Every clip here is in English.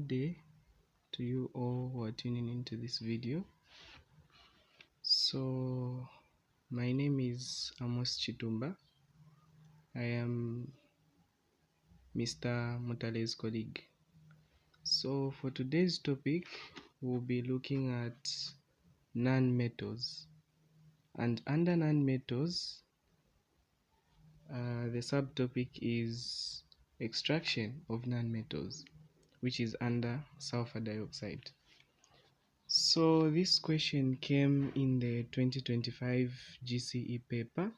good day to you all who are tuning into this video. So my name is Amos Chitumba. I am Mr. Mutale's colleague. So for today's topic, we'll be looking at non-metals, and under non-metals, the subtopic is extraction of non-metals, which is under sulfur dioxide. So this question came in the 2025 GCE paper,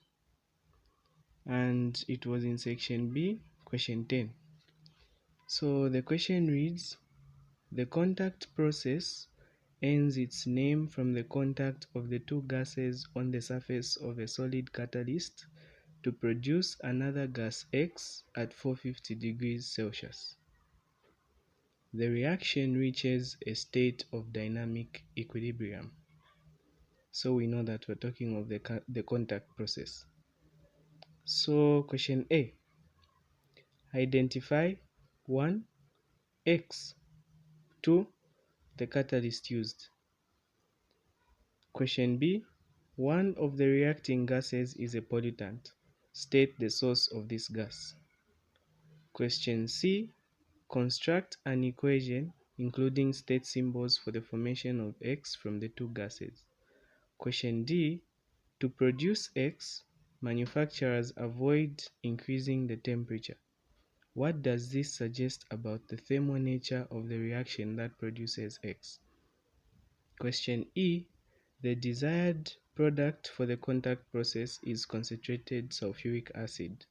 and it was in section B, question 10. So the question reads, the contact process earns its name from the contact of the two gases on the surface of a solid catalyst to produce another gas X at 450 degrees Celsius. The reaction reaches a state of dynamic equilibrium. So we know that we're talking of the contact process. So question A, identify 1, X, 2, the catalyst used. Question B, one of the reacting gases is a pollutant. State the source of this gas. Question C, construct an equation including state symbols for the formation of X from the two gases. Question D, to produce X, manufacturers avoid increasing the temperature. What does this suggest about the thermal nature of the reaction that produces X? Question E, the desired product for the contact process is concentrated sulfuric acid.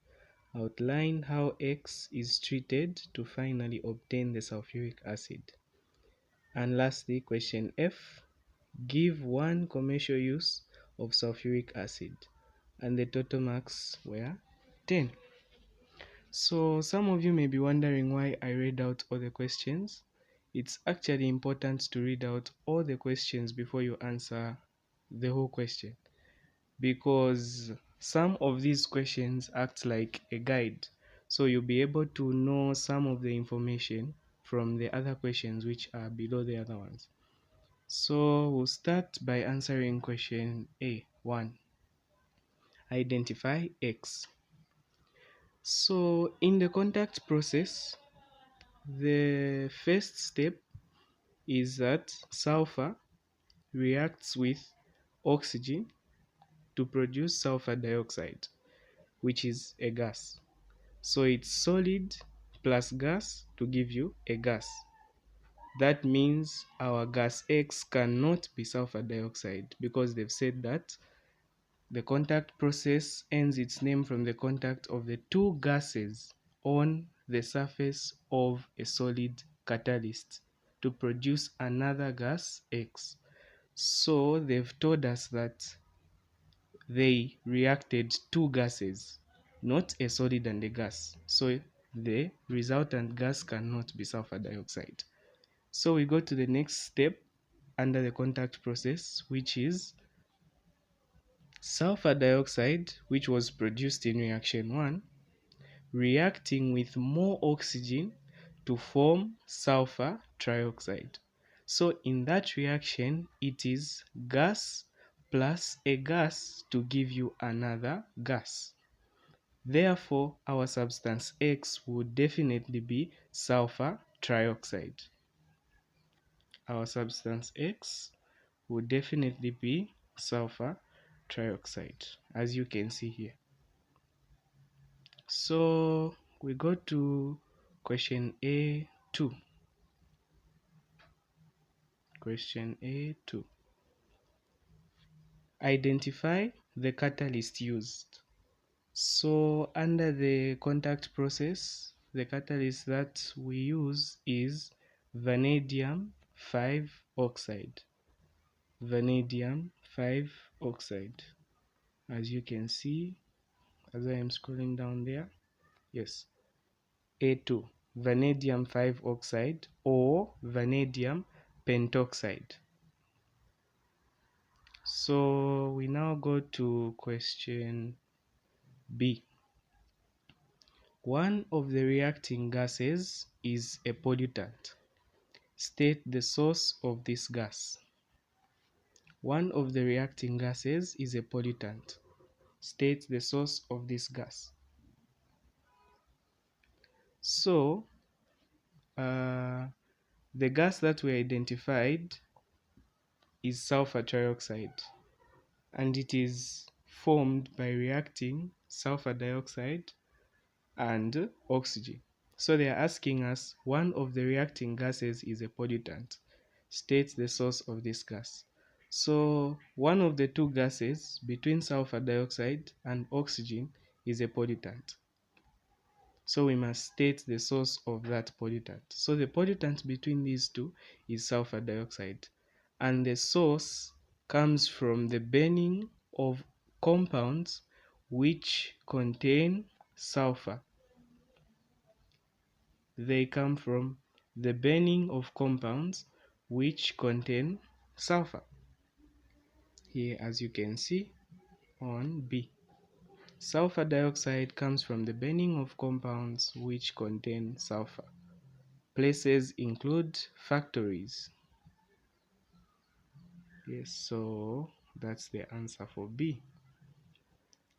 Outline how X is treated to finally obtain the sulfuric acid. And lastly, question F, give one commercial use of sulfuric acid, and the total marks were 10. So some of you may be wondering why I read out all the questions. It's actually important to read out all the questions before you answer the whole question, because some of these questions act like a guide, so you'll be able to know some of the information from the other questions which are below the other ones. So we'll start by answering question A1. Identify X. So in the contact process, the first step is that sulfur reacts with oxygen to produce sulfur dioxide, which is a gas. So it's solid plus gas to give you a gas. That means our gas X cannot be sulfur dioxide, because they've said that the contact process earns its name from the contact of the two gases on the surface of a solid catalyst to produce another gas X. So they've told us that they reacted two gases, not a solid and a gas. So the resultant gas cannot be sulfur dioxide. So we go to the next step under the contact process, which is sulfur dioxide, which was produced in reaction 1, reacting with more oxygen to form sulfur trioxide. So in that reaction, it is gas plus a gas to give you another gas. Therefore, our substance X would definitely be sulfur trioxide. Our substance X would definitely be sulfur trioxide, as you can see here. So we go to question A2. Question A2. Identify the catalyst used. So under the contact process, the catalyst that we use is vanadium 5 oxide. Vanadium 5 oxide. As you can see, as I am scrolling down there, yes, A2, vanadium 5 oxide or vanadium pentoxide. So we now go to question B. One of the reacting gases is a pollutant. State the source of this gas. One of the reacting gases is a pollutant. State the source of this gas. So, the gas that we identified is sulfur trioxide, and it is formed by reacting sulfur dioxide and oxygen. So they are asking us, one of the reacting gases is a pollutant. State the source of this gas. So one of the two gases between sulfur dioxide and oxygen is a pollutant. So we must state the source of that pollutant. So the pollutant between these two is sulfur dioxide, and the source comes from the burning of compounds which contain sulfur. They come from the burning of compounds which contain sulfur. Here, as you can see on B, sulfur dioxide comes from the burning of compounds which contain sulfur. Places include factories. Yes, so that's the answer for B.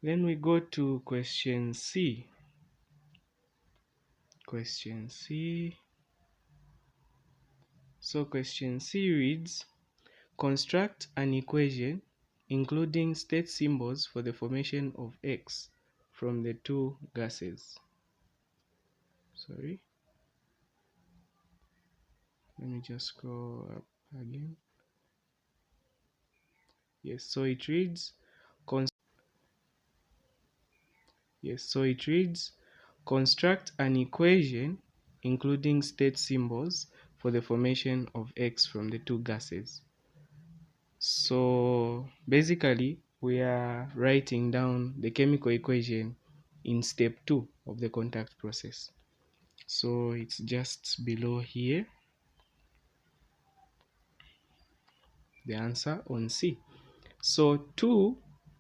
Then we go to question C. Question C. So question C reads, construct an equation including state symbols for the formation of X from the two gases. Sorry. Let me just scroll up again. Yes, so it reads, construct an equation including state symbols for the formation of X from the two gases. So basically, we are writing down the chemical equation in step 2 of the contact process. So it's just below here, the answer on C. So 2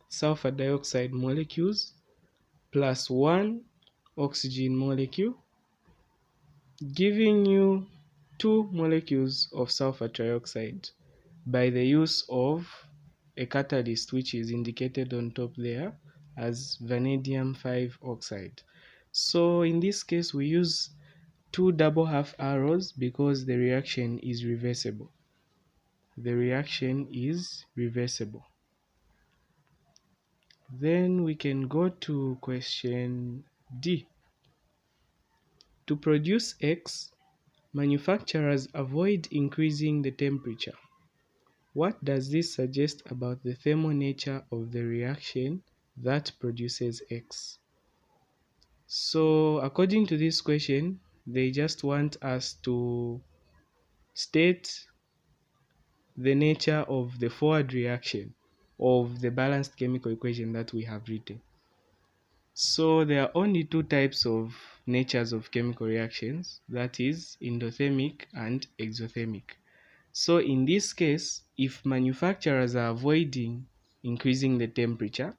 sulfur dioxide molecules plus 1 oxygen molecule, giving you 2 molecules of sulfur trioxide by the use of a catalyst which is indicated on top there as vanadium 5 oxide. So in this case we use 2 double half arrows because the reaction is reversible. The reaction is reversible. Then we can go to question D. To produce X, manufacturers avoid increasing the temperature. What does this suggest about the thermal nature of the reaction that produces X? So according to this question, they just want us to state the nature of the forward reaction of the balanced chemical equation that we have written. So there are only 2 types of natures of chemical reactions, that is endothermic and exothermic. So in this case, if manufacturers are avoiding increasing the temperature,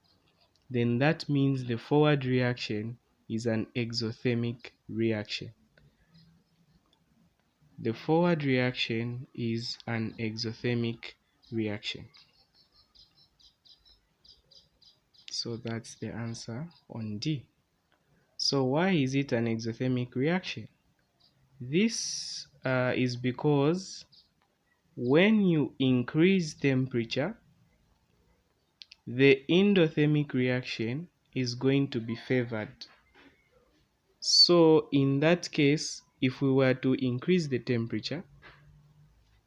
then that means the forward reaction is an exothermic reaction. The forward reaction is an exothermic reaction. So that's the answer on D. So why is it an exothermic reaction? This is because when you increase temperature, the endothermic reaction is going to be favored. So in that case, if we were to increase the temperature,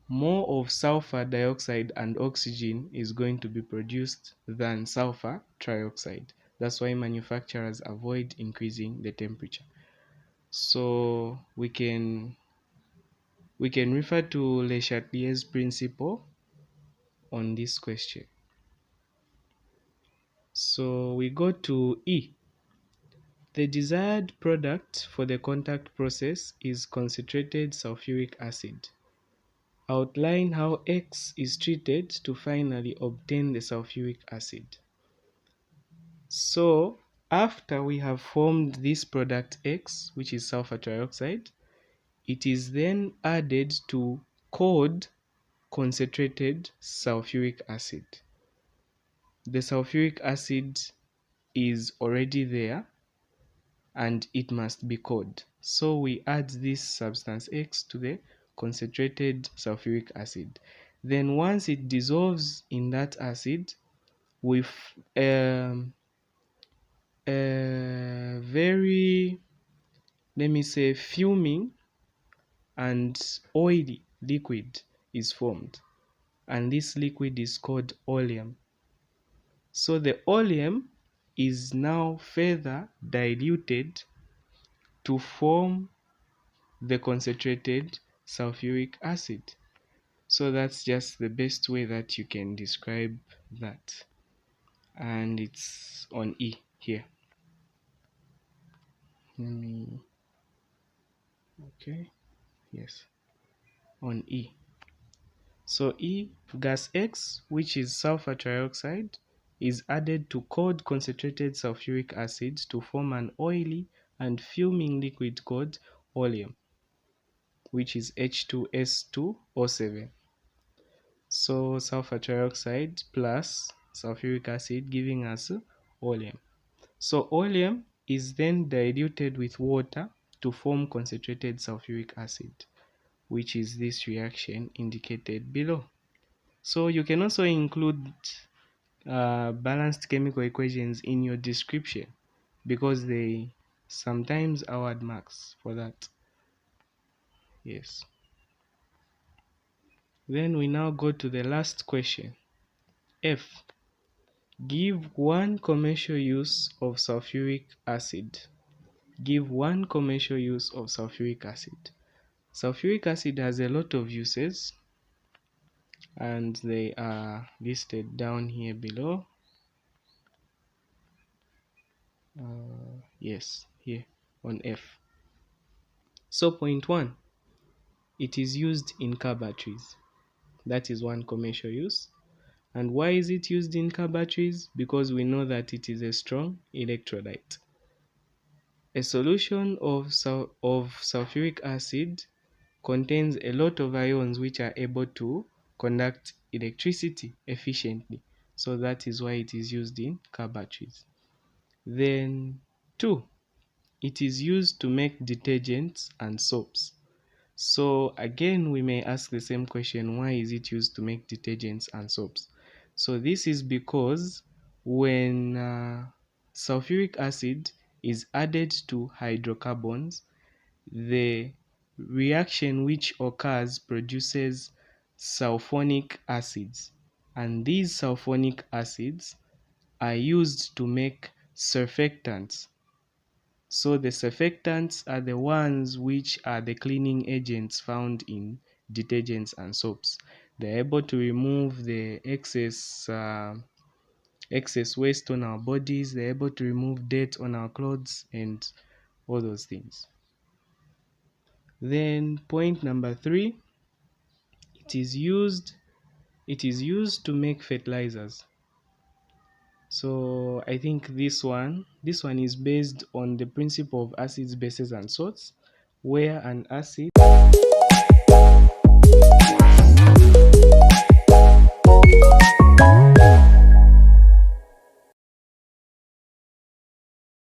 more of sulfur dioxide and oxygen is going to be produced than sulfur trioxide. That's why manufacturers avoid increasing the temperature. So we can refer to Le Chatelier's principle on this question. So we go to E. The desired product for the contact process is concentrated sulfuric acid. Outline how X is treated to finally obtain the sulfuric acid. So after we have formed this product X, which is sulfur trioxide, it is then added to called concentrated sulfuric acid. The sulfuric acid is already there and it must be cold. So we add this substance X to the concentrated sulfuric acid. Then once it dissolves in that acid with a very, let me say, fuming and oily liquid is formed, and this liquid is called oleum. So the oleum is now further diluted to form the concentrated sulfuric acid. So that's just the best way that you can describe that, and it's on E here. Okay, yes, on E. So E, gas X, which is sulfur trioxide, is added to cold concentrated sulfuric acid to form an oily and fuming liquid called oleum, which is H2S2O7. So sulfur trioxide plus sulfuric acid giving us oleum. So oleum is then diluted with water to form concentrated sulfuric acid, which is this reaction indicated below. So you can also include balanced chemical equations in your description because they sometimes award marks for that. Yes. Then we now go to the last question. F. Give one commercial use of sulfuric acid. Give one commercial use of sulfuric acid. Sulfuric acid has a lot of uses, and they are listed down here below. Yes, here on F. So point 1, it is used in car batteries. That is one commercial use. And why is it used in car batteries? Because we know that it is a strong electrolyte. A solution of sulfuric acid contains a lot of ions which are able to conduct electricity efficiently. So that is why it is used in car batteries. Then 2, it is used to make detergents and soaps. So again, we may ask the same question, why is it used to make detergents and soaps? So this is because when sulfuric acid is added to hydrocarbons, the reaction which occurs produces sulfonic acids, and these sulfonic acids are used to make surfactants. So the surfactants are the ones which are the cleaning agents found in detergents and soaps. They're able to remove the excess waste on our bodies. They're able to remove dirt on our clothes and all those things. Then point number 3, it is used to make fertilizers. So I think this one is based on the principle of acids, bases, and salts, where an acid